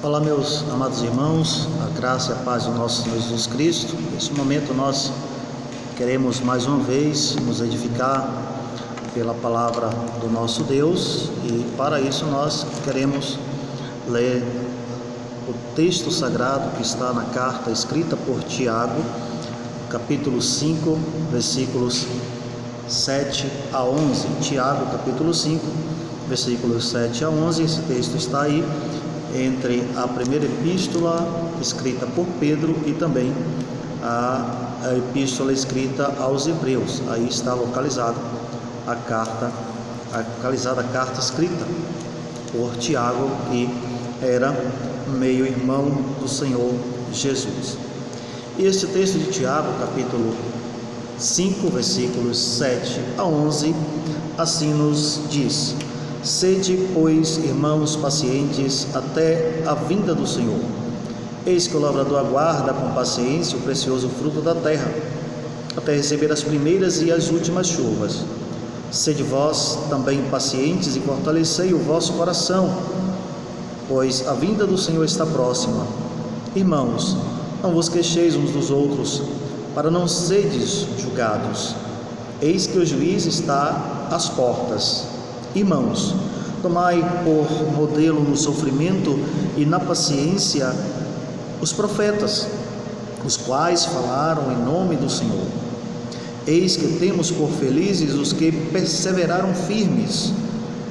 Olá, meus amados irmãos, a graça e a paz do nosso Senhor Jesus Cristo. Nesse momento nós queremos mais uma vez nos edificar pela palavra do nosso Deus, e para isso nós queremos ler o texto sagrado que está na carta escrita por Tiago, capítulo 5, versículos 7 a 11. Tiago, capítulo 5, versículos 7 a 11. Esse texto está aí entre a primeira epístola escrita por Pedro e também a epístola escrita aos Hebreus. Aí está localizada a carta escrita por Tiago, que era meio-irmão do Senhor Jesus. E este texto de Tiago, capítulo 5, versículos 7 a 11, assim nos diz: Sede, pois, irmãos, pacientes até a vinda do Senhor. Eis que o lavrador aguarda com paciência o precioso fruto da terra, até receber as primeiras e as últimas chuvas. Sede vós também pacientes e fortalecei o vosso coração, pois a vinda do Senhor está próxima. Irmãos, não vos queixeis uns dos outros, para não sedes julgados. Eis que o juiz está às portas. Irmãos, tomai por modelo no sofrimento e na paciência os profetas, os quais falaram em nome do Senhor. Eis que temos por felizes os que perseveraram firmes.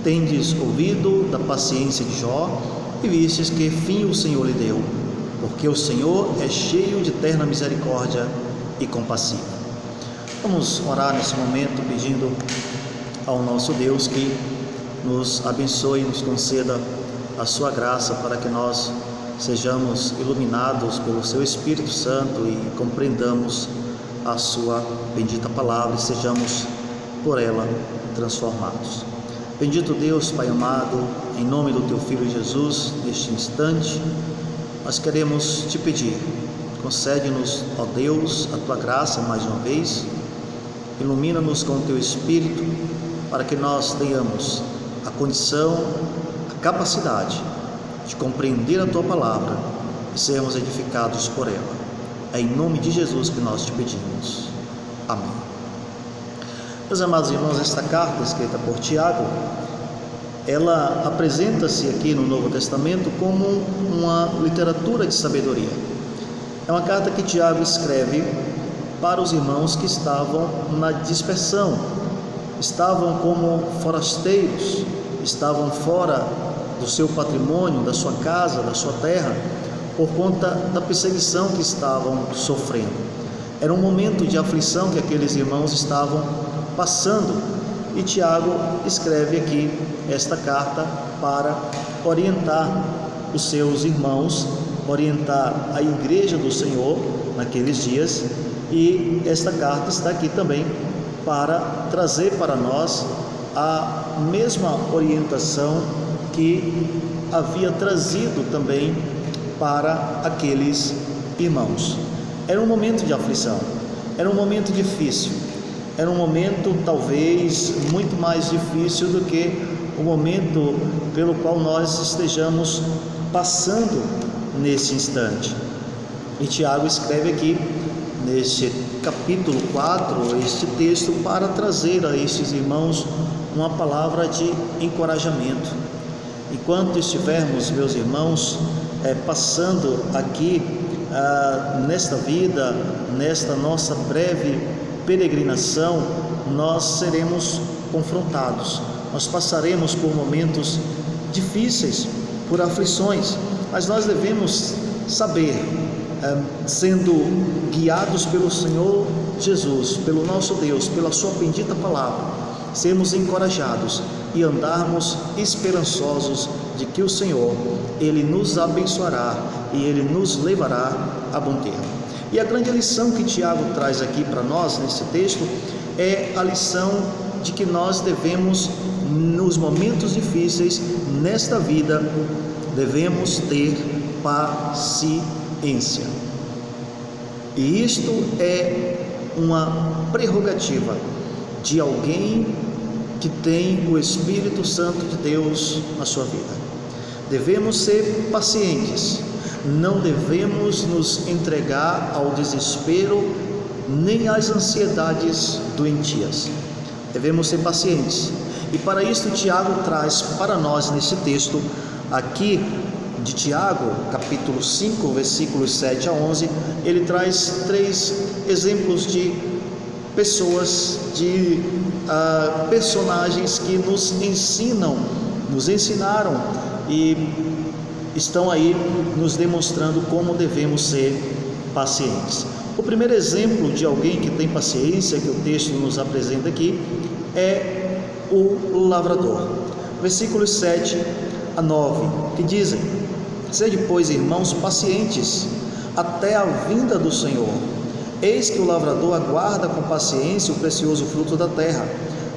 Tendes ouvido da paciência de Jó e vistes que fim o Senhor lhe deu, porque o Senhor é cheio de terna misericórdia e compassivo. Vamos orar nesse momento pedindo ao nosso Deus que nos abençoe e nos conceda a sua graça para que nós sejamos iluminados pelo seu Espírito Santo e compreendamos a sua bendita palavra e sejamos por ela transformados. Bendito Deus, Pai amado, em nome do teu Filho Jesus, neste instante nós queremos te pedir, concede-nos, ó Deus, a tua graça mais uma vez, ilumina-nos com o teu Espírito, para que nós tenhamos a condição, a capacidade de compreender a tua palavra e sermos edificados por ela. É em nome de Jesus que nós te pedimos. Amém. Meus amados irmãos, esta carta escrita por Tiago, ela apresenta-se aqui no Novo Testamento como uma literatura de sabedoria. É uma carta que Tiago escreve para os irmãos que estavam na dispersão, estavam como forasteiros, estavam fora do seu patrimônio, da sua casa, da sua terra, por conta da perseguição que estavam sofrendo. Era um momento de aflição que aqueles irmãos estavam passando, e Tiago escreve aqui esta carta para orientar os seus irmãos, orientar a igreja do Senhor naqueles dias, e esta carta está aqui também para trazer para nós a mesma orientação que havia trazido também para aqueles irmãos. Era um momento de aflição, era um momento difícil, era um momento talvez muito mais difícil do que o momento pelo qual nós estejamos passando nesse instante. E Tiago escreve aqui neste capítulo 4, este texto, para trazer a estes irmãos uma palavra de encorajamento. Enquanto estivermos, meus irmãos, passando aqui nesta vida, nesta nossa breve peregrinação, nós seremos confrontados, nós passaremos por momentos difíceis, por aflições, mas nós devemos saber, sendo guiados pelo Senhor Jesus, pelo nosso Deus, pela sua bendita palavra, sermos encorajados e andarmos esperançosos de que o Senhor, Ele nos abençoará e Ele nos levará a bom termo. E a grande lição que Tiago traz aqui para nós nesse texto é a lição de que nós devemos, nos momentos difíceis nesta vida, devemos ter paciência. E isto é uma prerrogativa de alguém que tem o Espírito Santo de Deus na sua vida. Devemos ser pacientes, não devemos nos entregar ao desespero nem às ansiedades doentias. Devemos ser pacientes. E para isso Tiago traz para nós nesse texto aqui de Tiago, capítulo 5, versículos 7 a 11, ele traz 3 exemplos de pessoas, de personagens que nos ensinaram e estão aí nos demonstrando como devemos ser pacientes. O primeiro exemplo de alguém que tem paciência, que o texto nos apresenta aqui, é o lavrador. Versículos 7 a 9, que dizem: sede, pois, irmãos, pacientes até a vinda do Senhor. Eis que o lavrador aguarda com paciência o precioso fruto da terra,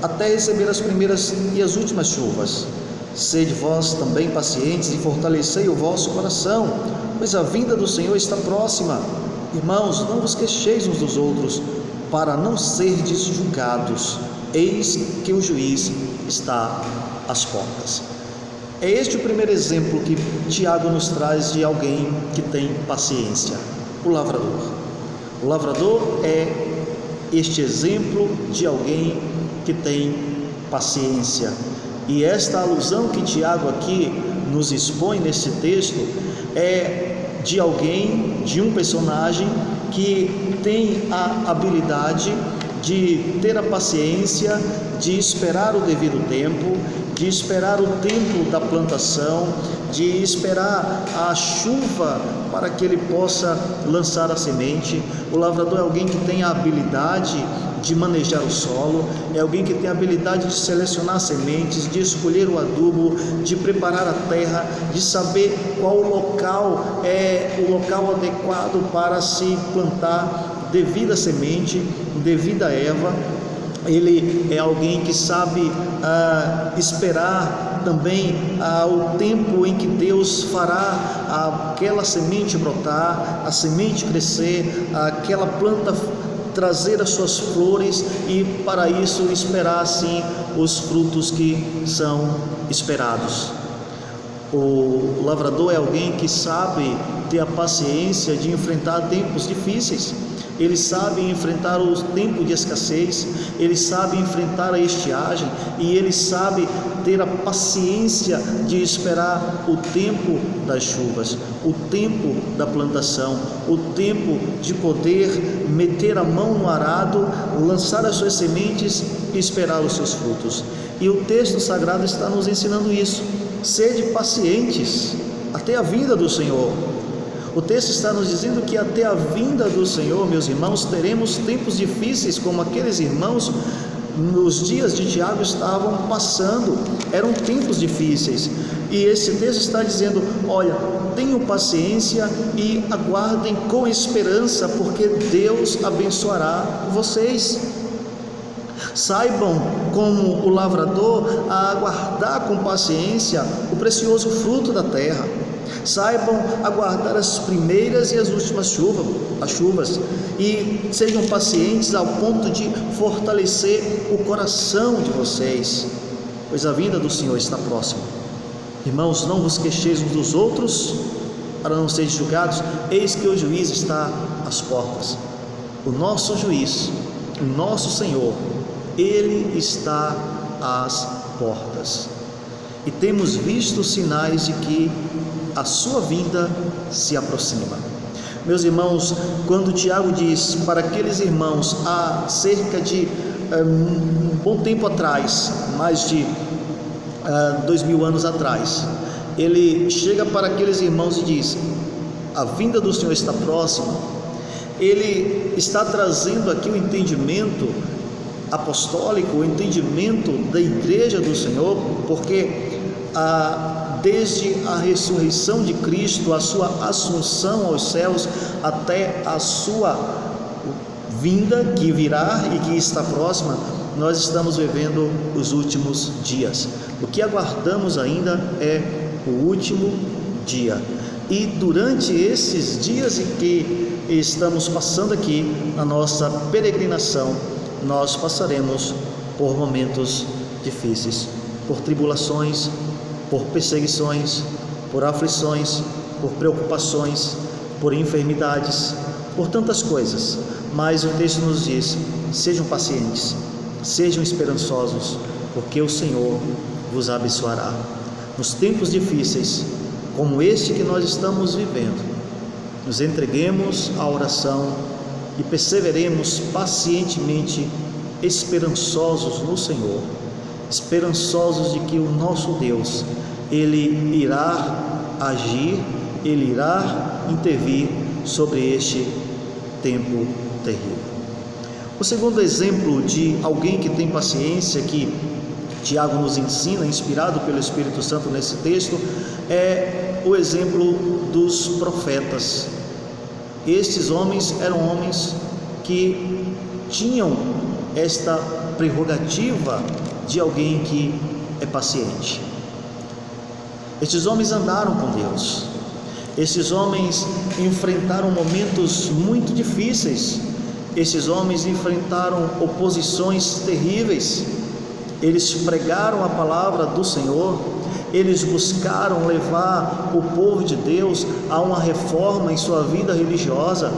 até receber as primeiras e as últimas chuvas. Sede vós também pacientes e fortalecei o vosso coração, pois a vinda do Senhor está próxima. Irmãos, não vos queixeis uns dos outros, para não serdes julgados. Eis que o juiz está às portas. É este o primeiro exemplo que Tiago nos traz de alguém que tem paciência: o lavrador. O lavrador é este exemplo de alguém que tem paciência. E esta alusão que Tiago aqui nos expõe nesse texto é de alguém, de um personagem que tem a habilidade de ter a paciência de esperar o devido tempo, de esperar o tempo da plantação, de esperar a chuva para que ele possa lançar a semente. O lavrador é alguém que tem a habilidade de manejar o solo, é alguém que tem a habilidade de selecionar sementes, de escolher o adubo, de preparar a terra, de saber qual local é o local adequado para se plantar devida semente, devida erva. Ele é alguém que sabe esperar também o tempo em que Deus fará aquela semente brotar, a semente crescer, aquela planta trazer as suas flores, e para isso esperar assim os frutos que são esperados. O lavrador é alguém que sabe ter a paciência de enfrentar tempos difíceis. Ele sabe enfrentar o tempo de escassez, ele sabe enfrentar a estiagem, e ele sabe ter a paciência de esperar o tempo das chuvas, o tempo da plantação, o tempo de poder meter a mão no arado, lançar as suas sementes e esperar os seus frutos. E o texto sagrado está nos ensinando isso: sede pacientes até a vinda do Senhor. O texto está nos dizendo que até a vinda do Senhor, meus irmãos, teremos tempos difíceis, como aqueles irmãos nos dias de Tiago estavam passando. Eram tempos difíceis, e esse texto está dizendo: olha, tenham paciência e aguardem com esperança, porque Deus abençoará vocês. Saibam, como o lavrador, a aguardar com paciência o precioso fruto da terra. Saibam aguardar as primeiras e as últimas chuvas, e sejam pacientes ao ponto de fortalecer o coração de vocês, pois a vinda do Senhor está próxima. Irmãos, não vos queixeis uns dos outros, para não serem julgados. Eis que o juiz está às portas. O nosso juiz, o nosso Senhor, Ele está às portas, e temos visto sinais de que a sua vinda se aproxima. Meus irmãos, quando Tiago diz para aqueles irmãos há cerca de um bom tempo atrás, mais de 2000 anos atrás, ele chega para aqueles irmãos e diz: a vinda do Senhor está próxima. Ele está trazendo aqui o entendimento apostólico, o entendimento da igreja do Senhor, porque desde a ressurreição de Cristo, a sua assunção aos céus, até a sua vinda que virá e que está próxima, nós estamos vivendo os últimos dias. O que aguardamos ainda é o último dia. E durante esses dias em que estamos passando aqui na nossa peregrinação, nós passaremos por momentos difíceis, por tribulações, por perseguições, por aflições, por preocupações, por enfermidades, por tantas coisas. Mas o texto nos diz: sejam pacientes, sejam esperançosos, porque o Senhor vos abençoará. Nos tempos difíceis, como este que nós estamos vivendo, nos entreguemos à oração e perseveremos pacientemente, esperançosos no Senhor, esperançosos de que o nosso Deus, Ele irá agir, Ele irá intervir sobre este tempo terrível. O segundo exemplo de alguém que tem paciência, que Tiago nos ensina, inspirado pelo Espírito Santo nesse texto, é o exemplo dos profetas. Estes homens eram homens que tinham esta prerrogativa de alguém que é paciente. Estes homens andaram com Deus. Esses homens enfrentaram momentos muito difíceis. Esses homens enfrentaram oposições terríveis. Eles pregaram a palavra do Senhor. Eles buscaram levar o povo de Deus a uma reforma em sua vida religiosa.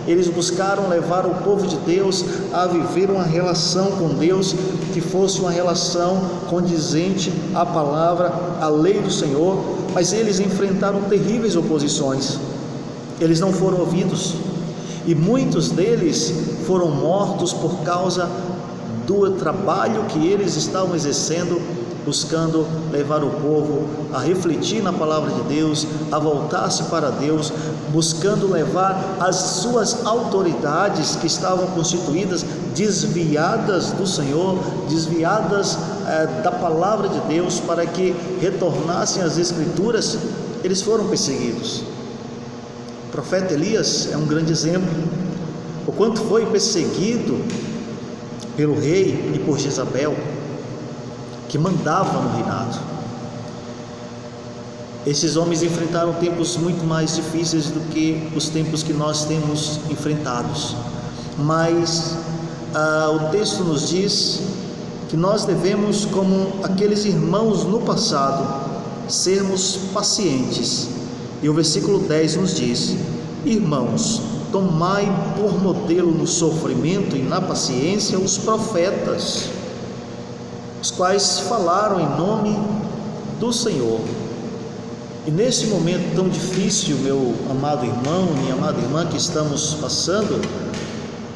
Eles buscaram levar o povo de Deus a viver uma relação com Deus que fosse uma relação condizente à palavra, à lei do Senhor. Mas eles enfrentaram terríveis oposições. Eles não foram ouvidos, e muitos deles foram mortos por causa do trabalho que eles estavam exercendo, buscando levar o povo a refletir na palavra de Deus, a voltar-se para Deus, buscando levar as suas autoridades que estavam constituídas, desviadas do Senhor, desviadas da palavra de Deus, para que retornassem às Escrituras. Eles foram perseguidos. O profeta Elias é um grande exemplo, o quanto foi perseguido pelo rei e por Jezabel, que mandava no reinado. Esses homens enfrentaram tempos muito mais difíceis do que os tempos que nós temos enfrentados, mas o texto nos diz que nós devemos, como aqueles irmãos no passado, sermos pacientes. E o versículo 10 nos diz: irmãos, tomai por modelo no sofrimento e na paciência os profetas, os quais falaram em nome do Senhor. E nesse momento tão difícil, meu amado irmão, minha amada irmã, que estamos passando,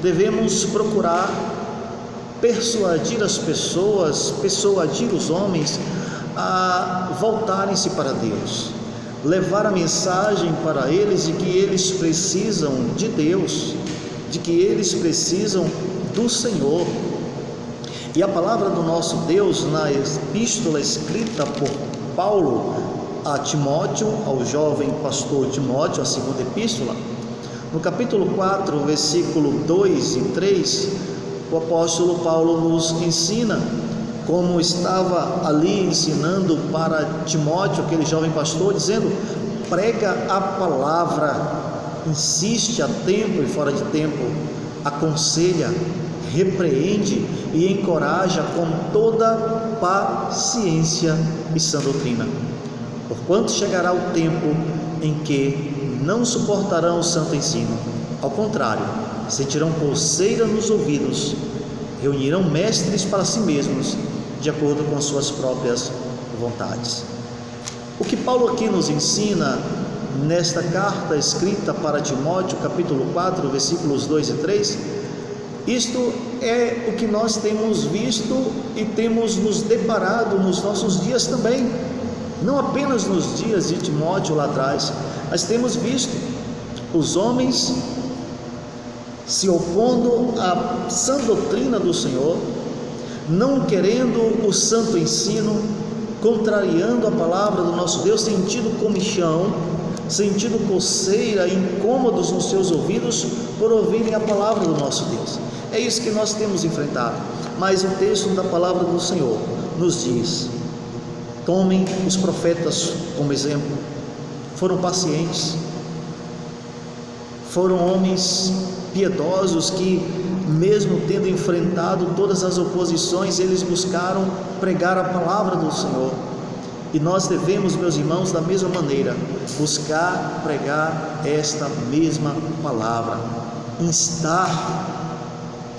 devemos procurar persuadir as pessoas, persuadir os homens a voltarem-se para Deus, levar a mensagem para eles de que eles precisam de Deus, de que eles precisam do Senhor. E a palavra do nosso Deus, na epístola escrita por Paulo a Timóteo, ao jovem pastor Timóteo, a segunda epístola, no capítulo 4, versículo 2 e 3, o apóstolo Paulo nos ensina, como estava ali ensinando para Timóteo, aquele jovem pastor, dizendo: prega a palavra, insiste a tempo e fora de tempo, aconselha, repreende e encoraja com toda paciência e sã doutrina. Porquanto chegará o tempo em que não suportarão o santo ensino, ao contrário, sentirão coceira nos ouvidos, reunirão mestres para si mesmos, de acordo com as suas próprias vontades. O que Paulo aqui nos ensina nesta carta escrita para Timóteo, capítulo 4, versículos 2 e 3, isto é o que nós temos visto e temos nos deparado nos nossos dias também, não apenas nos dias de Timóteo lá atrás, mas temos visto os homens se opondo à sã doutrina do Senhor, não querendo o santo ensino, contrariando a palavra do nosso Deus, sentindo comichão, sentindo coceira, incômodos nos seus ouvidos por ouvirem a palavra do nosso Deus. É isso que nós temos enfrentado. Mas o texto da palavra do Senhor nos diz: tomem os profetas como exemplo. Foram pacientes, foram homens piedosos que, mesmo tendo enfrentado todas as oposições, eles buscaram pregar a palavra do Senhor. E nós devemos, meus irmãos, da mesma maneira, buscar pregar esta mesma palavra, instar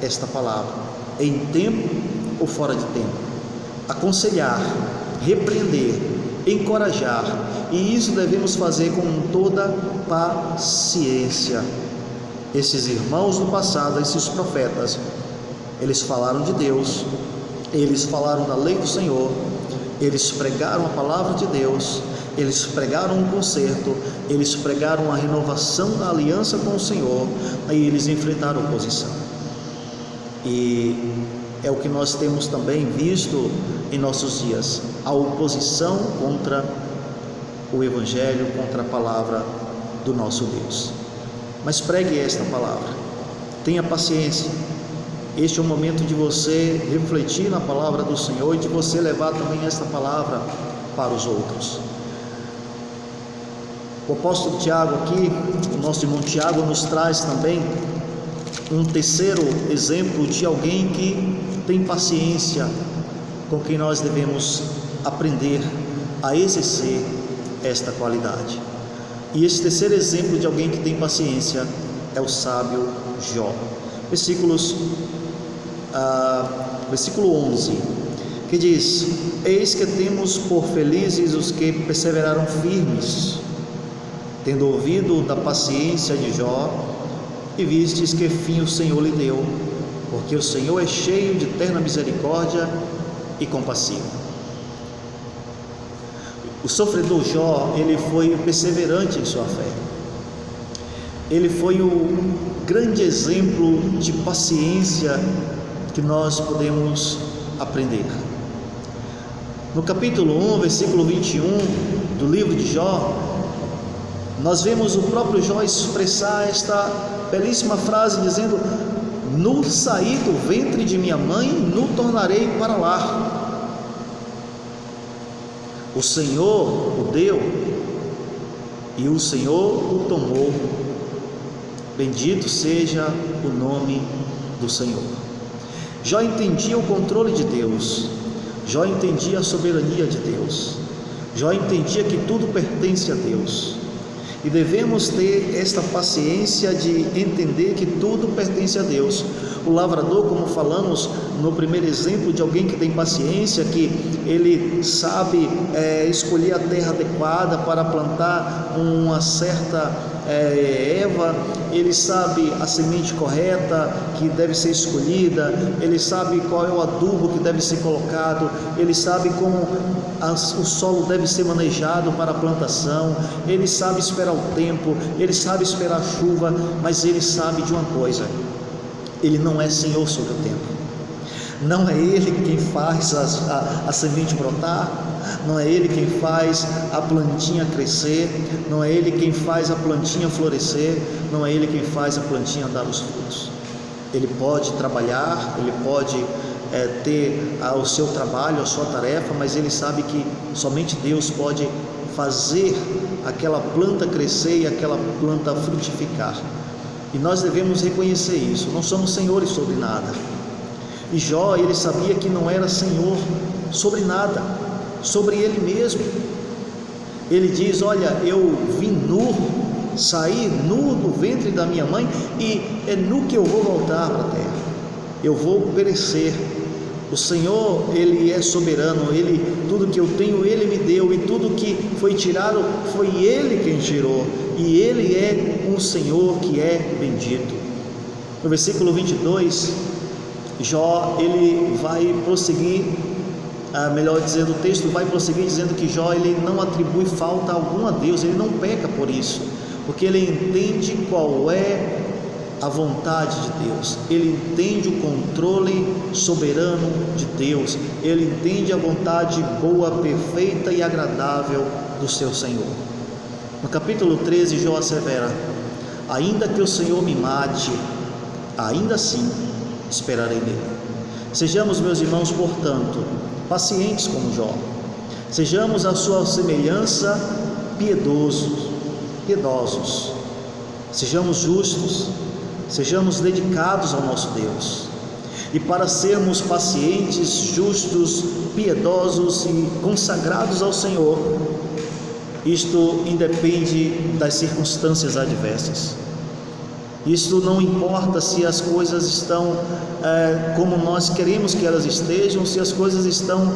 esta palavra, em tempo ou fora de tempo, aconselhar, repreender, encorajar, e isso devemos fazer com toda paciência. Esses irmãos do passado, esses profetas, eles falaram de Deus, eles falaram da lei do Senhor, eles pregaram a palavra de Deus, eles pregaram um conserto, eles pregaram a renovação da aliança com o Senhor, aí eles enfrentaram oposição. E é o que nós temos também visto em nossos dias, a oposição contra o Evangelho, contra a palavra do nosso Deus. Mas pregue esta palavra, tenha paciência. Este é o momento de você refletir na palavra do Senhor e de você levar também esta palavra para os outros. O apóstolo Tiago aqui, o nosso irmão Tiago, nos traz também um terceiro exemplo de alguém que tem paciência, com quem nós devemos aprender a exercer esta qualidade. E esse terceiro exemplo de alguém que tem paciência é o sábio Jó. Versículo 11, que diz: eis que temos por felizes os que perseveraram firmes, tendo ouvido da paciência de Jó, e vistes que fim o Senhor lhe deu, porque o Senhor é cheio de terna misericórdia e compassivo. O sofredor Jó, ele foi perseverante em sua fé, ele foi o grande exemplo de paciência que nós podemos aprender. No capítulo 1, versículo 21 do livro de Jó, nós vemos o próprio Jó expressar esta belíssima frase, dizendo: no saí do ventre de minha mãe, no tornarei para lá. O Senhor o deu e o Senhor o tomou. Bendito seja o nome do Senhor. Jó entendia o controle de Deus, Jó entendia a soberania de Deus, Jó entendia que tudo pertence a Deus. E devemos ter esta paciência de entender que tudo pertence a Deus. O lavrador, como falamos no primeiro exemplo de alguém que tem paciência, que ele sabe escolher a terra adequada para plantar uma certa erva, ele sabe a semente correta que deve ser escolhida, ele sabe qual é o adubo que deve ser colocado, ele sabe como o solo deve ser manejado para a plantação, ele sabe esperar o tempo, ele sabe esperar a chuva, mas ele sabe de uma coisa: ele não é senhor sobre o tempo. Não é ele quem faz a semente brotar, não é ele quem faz a plantinha crescer, não é ele quem faz a plantinha florescer, não é ele quem faz a plantinha dar os frutos. Ele pode trabalhar, ele pode ter o seu trabalho, a sua tarefa, mas ele sabe que somente Deus pode fazer aquela planta crescer e aquela planta frutificar. E nós devemos reconhecer isso, não somos senhores sobre nada. E Jó, ele sabia que não era senhor sobre nada, sobre ele mesmo. Ele diz: olha, eu vim nu, saí nu do ventre da minha mãe, e é nu que eu vou voltar para a terra, eu vou perecer. O Senhor, ele é soberano, tudo que eu tenho, ele me deu, e tudo que foi tirado, foi ele quem tirou, e ele é um Senhor que é bendito. No versículo 22, Jó, ele vai prosseguir, melhor dizendo, o texto vai prosseguir dizendo que Jó, ele não atribui falta alguma a Deus, ele não peca por isso, porque ele entende qual é a vontade de Deus, ele entende o controle soberano de Deus, ele entende a vontade boa, perfeita e agradável do seu Senhor. No capítulo 13, Jó assevera: ainda que o Senhor me mate, ainda assim esperarei nele. Sejamos, meus irmãos, portanto, pacientes como Jó, sejamos a sua semelhança piedosos, sejamos justos, sejamos dedicados ao nosso Deus, E para sermos pacientes, justos, piedosos e consagrados ao Senhor, isto independe das circunstâncias adversas. Isto não importa se as coisas estão como nós queremos que elas estejam, se as coisas estão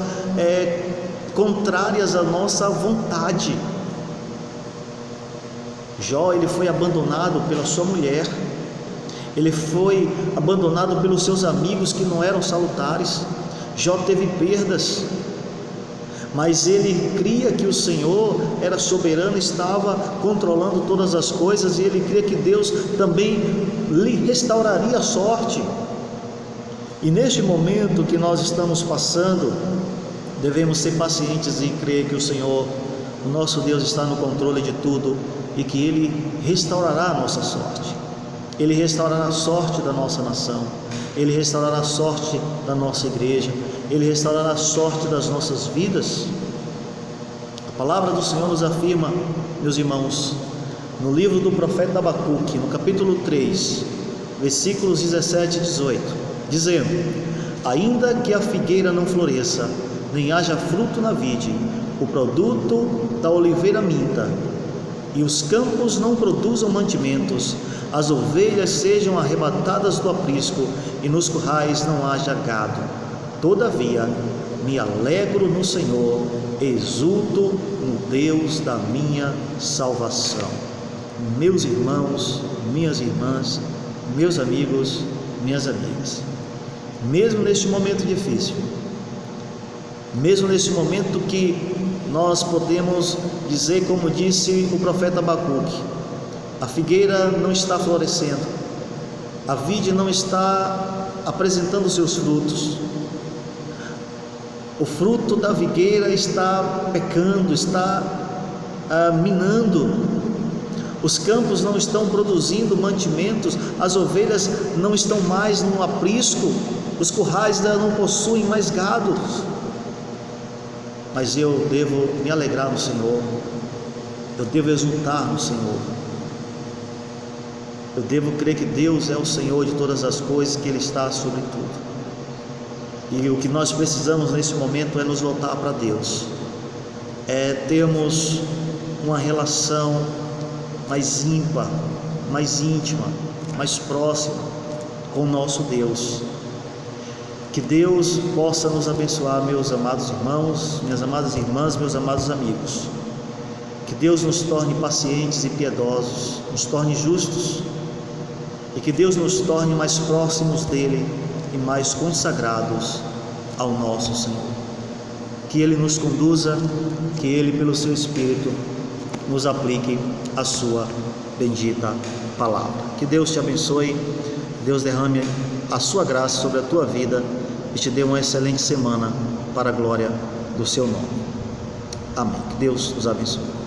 contrárias à nossa vontade. Jó, ele foi abandonado pela sua mulher, ele foi abandonado pelos seus amigos que não eram salutares. Jó teve perdas, mas ele cria que o Senhor era soberano, estava controlando todas as coisas, e ele cria que Deus também lhe restauraria a sorte. E neste momento que nós estamos passando, devemos ser pacientes e crer que o Senhor, o nosso Deus, está no controle de tudo e que Ele restaurará a nossa sorte. Ele restaurará a sorte da nossa nação, Ele restaurará a sorte da nossa igreja, Ele restaurará a sorte das nossas vidas. A palavra do Senhor nos afirma, meus irmãos, no livro do profeta Abacuque, no capítulo 3, versículos 17 e 18, dizendo: ainda que a figueira não floresça, nem haja fruto na vide, o produto da oliveira minta, e os campos não produzam mantimentos, as ovelhas sejam arrebatadas do aprisco, e nos currais não haja gado, todavia me alegro no Senhor, exulto no Deus da minha salvação. Meus irmãos, minhas irmãs, meus amigos, minhas amigas, mesmo neste momento difícil, mesmo nesse momento que nós podemos dizer, como disse o profeta Abacuque, a figueira não está florescendo, a vide não está apresentando seus frutos, o fruto da figueira está pecando, está minando, os campos não estão produzindo mantimentos, as ovelhas não estão mais no aprisco, os currais não possuem mais gado. Mas eu devo me alegrar no Senhor, eu devo exultar no Senhor, eu devo crer que Deus é o Senhor de todas as coisas, que Ele está sobre tudo. E o que nós precisamos nesse momento é nos voltar para Deus, é termos uma relação mais ímpar, mais íntima, mais próxima com o nosso Deus. Que Deus possa nos abençoar, meus amados irmãos, minhas amadas irmãs, meus amados amigos. Que Deus nos torne pacientes e piedosos, nos torne justos, e que Deus nos torne mais próximos dEle e mais consagrados ao nosso Senhor. Que Ele nos conduza, que Ele, pelo seu Espírito, nos aplique a sua bendita palavra. Que Deus te abençoe, Deus derrame a sua graça sobre a tua vida e te dê uma excelente semana para a glória do seu nome. Amém. Que Deus nos abençoe.